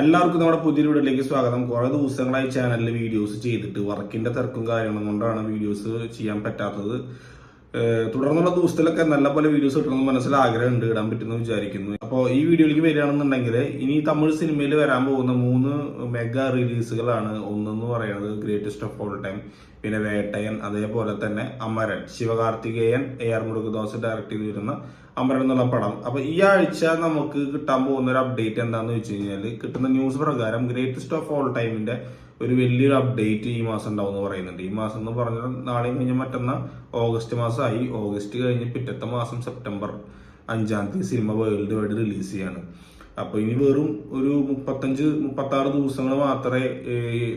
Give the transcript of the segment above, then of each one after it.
എല്ലാവർക്കും നമ്മുടെ പുതിയ വീഡിയോയിലേക്ക് സ്വാഗതം. കുറെ ദിവസങ്ങളായി ചാനലിൽ വീഡിയോസ് ചെയ്തിട്ട് വർക്കിന്റെ തിരക്കും കാര്യങ്ങളും കൊണ്ടാണ് വീഡിയോസ് ചെയ്യാൻ പറ്റാത്തത്. തുടർന്നുള്ള ദിവസത്തിലൊക്കെ നല്ല പോലെ വീഡിയോസ് കിട്ടണമെന്ന് മനസ്സിൽ ആഗ്രഹമുണ്ട്, ഇടാൻ പറ്റുമെന്ന് വിചാരിക്കുന്നു. അപ്പോൾ ഈ വീഡിയോയിലേക്ക് വരികയാണെന്നുണ്ടെങ്കിൽ ഇനി തമിഴ് സിനിമയിൽ വരാൻ പോകുന്ന 3 മെഗാ റിലീസുകളാണ്. ഒന്നെന്ന് പറയുന്നത് ഗ്രേറ്റസ്റ്റ് ഓഫ് ഓൾ ടൈം, പിന്നെ വേട്ടയൻ, അതേപോലെ തന്നെ അമരൻ, ശിവകാർത്തികേയൻ AR മുരുകദാസ് ഡയറക്ട് ചെയ്ത് വരുന്ന അമരൻ എന്നുള്ള പടം. അപ്പൊ ഈ ആഴ്ച നമുക്ക് കിട്ടാൻ പോകുന്ന ഒരു അപ്ഡേറ്റ് എന്താണെന്ന് വെച്ച് കഴിഞ്ഞാൽ, കിട്ടുന്ന ന്യൂസ് പ്രകാരം ഗ്രേറ്റസ്റ്റ് ഓഫ് ഓൾ ടൈമിന്റെ ഒരു വലിയൊരു അപ്ഡേറ്റ് ഈ മാസം ഉണ്ടാവും എന്ന് പറയുന്നുണ്ട്. ഈ മാസം എന്ന് പറഞ്ഞാൽ നാളെയും കഴിഞ്ഞ മറ്റന്ന ഓഗസ്റ്റ് മാസമായി. ഓഗസ്റ്റ് കഴിഞ്ഞ് പിറ്റത്തെ മാസം സെപ്റ്റംബർ 5-ാം തീയതി സിനിമ വേൾഡ് വൈഡ് റിലീസ് ചെയ്യാണ്. അപ്പൊ ഇനി വെറും ഒരു 35-36 ദിവസങ്ങൾ മാത്രമേ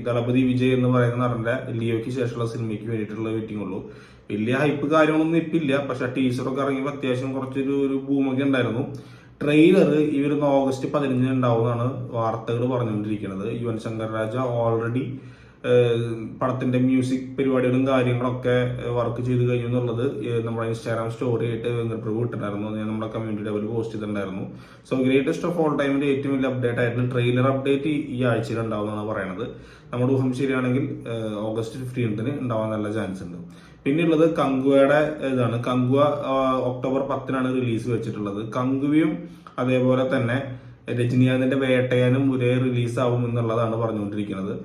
ദളപതി വിജയ് എന്ന് പറയുന്ന നടന്റെ ലിയോയ്ക്ക് ശേഷമുള്ള സിനിമയ്ക്ക് വേണ്ടിയിട്ടുള്ള വെയിറ്റിംഗ് ഉള്ളൂ. വലിയ ഹൈപ്പ് കാര്യങ്ങളൊന്നും ഇപ്പില്ല, പക്ഷെ ടീച്ചറൊക്കെ ഇറങ്ങിയപ്പോൾ അത്യാവശ്യം കുറച്ചൊരു ബൂമൊക്കെ ഉണ്ടായിരുന്നു. ട്രെയിലർ ഈ വരുന്ന ഓഗസ്റ്റ് 15 ഉണ്ടാവുമെന്നാണ് വാർത്തകൾ പറഞ്ഞുകൊണ്ടിരിക്കുന്നത്. യുവൻ ശങ്കർ രാജ ഓൾറെഡി പടത്തിന്റെ മ്യൂസിക് പരിപാടികളും കാര്യങ്ങളൊക്കെ വർക്ക് ചെയ്ത് കഴിഞ്ഞു എന്നുള്ളത് നമ്മുടെ ഇൻസ്റ്റാഗ്രാം സ്റ്റോറി ആയിട്ട് വെങ്കട്പ്രഭു ഇട്ടിട്ടുണ്ടായിരുന്നു. ഞാൻ നമ്മുടെ കമ്മ്യൂണിറ്റി ലെവലിൽ പോസ്റ്റ് ചെയ്തിട്ടുണ്ടായിരുന്നു. സോ ഗ്രേറ്റസ്റ്റ് ഓഫ് ഓൾ ടൈമിന്റെ ഏറ്റവും വലിയ അപ്ഡേറ്റ് ആയിട്ടുള്ള ട്രെയിലർ അപ്ഡേറ്റ് ഈ ആഴ്ചയിൽ ഉണ്ടാവുമെന്നാണ് പറയുന്നത്. നമ്മുടെ ഊഹം ശരിയാണെങ്കിൽ ഓഗസ്റ്റ് 15 ഉണ്ടാവാൻ നല്ല ചാൻസ് ഉണ്ട്. പിന്നെയുള്ളത് കങ്കുവയുടെ ഇതാണ്. കങ്കുവ ഒക്ടോബർ 10 റിലീസ് വെച്ചിട്ടുള്ളത്. കങ്കുവയും അതേപോലെ തന്നെ രജനീകാന്തിന്റെ വേട്ടയാനും ഒരേ റിലീസ് ആവും എന്നുള്ളതാണ് പറഞ്ഞുകൊണ്ടിരിക്കുന്നത്.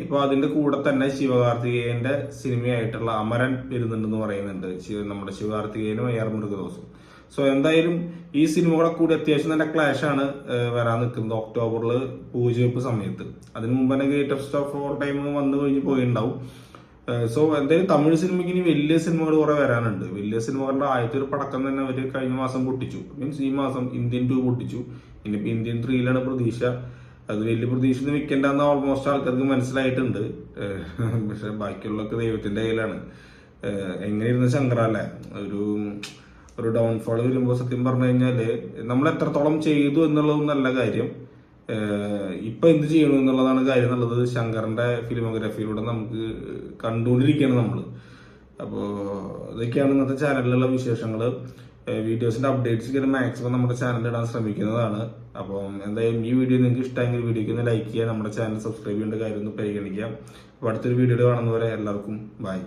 ഇപ്പൊ അതിന്റെ കൂടെ തന്നെ ശിവകാർത്തികേയന്റെ സിനിമയായിട്ടുള്ള അമരൻ വരുന്നുണ്ടെന്ന് പറയുന്നുണ്ട്. നമ്മുടെ ശിവകാർത്തികേയനും AR മുരുകദാസും. സോ എന്തായാലും ഈ സിനിമകളെ കൂടി അത്യാവശ്യം നല്ല ക്ലാഷ് ആണ് വരാൻ നിൽക്കുന്നത് ഒക്ടോബറിൽ പൂജവെപ്പ് സമയത്ത്. അതിന് മുമ്പ് തന്നെ ഗ്രേറ്റസ്റ്റ് ഓഫ് ഓൾ ടൈം വന്നു കഴിഞ്ഞ് പോയിണ്ടാവും. സോ എന്തായാലും തമിഴ് സിനിമയ്ക്ക് ഇനി വലിയ സിനിമകൾ കുറെ വരാനുണ്ട്. വലിയ സിനിമകളുടെ ആദ്യത്തെ ഒരു പടക്കം തന്നെ അവര് കഴിഞ്ഞ മാസം പൊട്ടിച്ചു. മീൻസ് ഈ മാസം ഇന്ത്യൻ 2 പൊട്ടിച്ചു. ഇനിയിപ്പോ ഇന്ത്യൻ 3 പ്രതീക്ഷ. അത് വലിയ പ്രതീക്ഷ വെക്കേണ്ടെന്ന് ഓൾമോസ്റ്റ് ആൾക്കാർക്ക് മനസ്സിലായിട്ടുണ്ട്. പക്ഷെ ബാക്കിയുള്ളതൊക്കെ ദൈവത്തിന്റെ കയ്യിലാണ്. എങ്ങനെ ഇരുന്ന ശങ്കറല്ലേ ഒരു ഡൗൺഫോൾ വരുമ്പോൾ സത്യം പറഞ്ഞു കഴിഞ്ഞാല് നമ്മൾ എത്രത്തോളം ചെയ്തു എന്നുള്ളതും നല്ല കാര്യം, ഇപ്പൊ എന്ത് ചെയ്യണു എന്നുള്ളതാണ് കാര്യം എന്നുള്ളത് ശങ്കറിന്റെ ഫിലിമോഗ്രാഫിയിലൂടെ നമുക്ക് കണ്ടുകൊണ്ടിരിക്കുകയാണ് നമ്മള്. അപ്പോൾ ഇതൊക്കെയാണ് ഇന്നത്തെ ചാനലിലുള്ള വിശേഷങ്ങൾ. വീഡിയോസിന്റെ അപ്ഡേറ്റ്സ് മാക്സിമം നമ്മുടെ ചാനലിൽ ഇടാൻ ശ്രമിക്കുന്നതാണ്. അപ്പം എന്തായാലും ഈ വീഡിയോ നിങ്ങൾക്ക് ഇഷ്ടമെങ്കിൽ വീഡിയോക്ക് ഒന്ന് ലൈക്ക് ചെയ്യുക, നമ്മുടെ ചാനൽ സബ്സ്ക്രൈബ് ചെയ്യേണ്ട കാര്യം ഒന്ന് പരിഗണിക്കാം. അപ്പോൾ അടുത്തൊരു വീഡിയോ കാണുന്നവരെ എല്ലാവർക്കും ബൈ.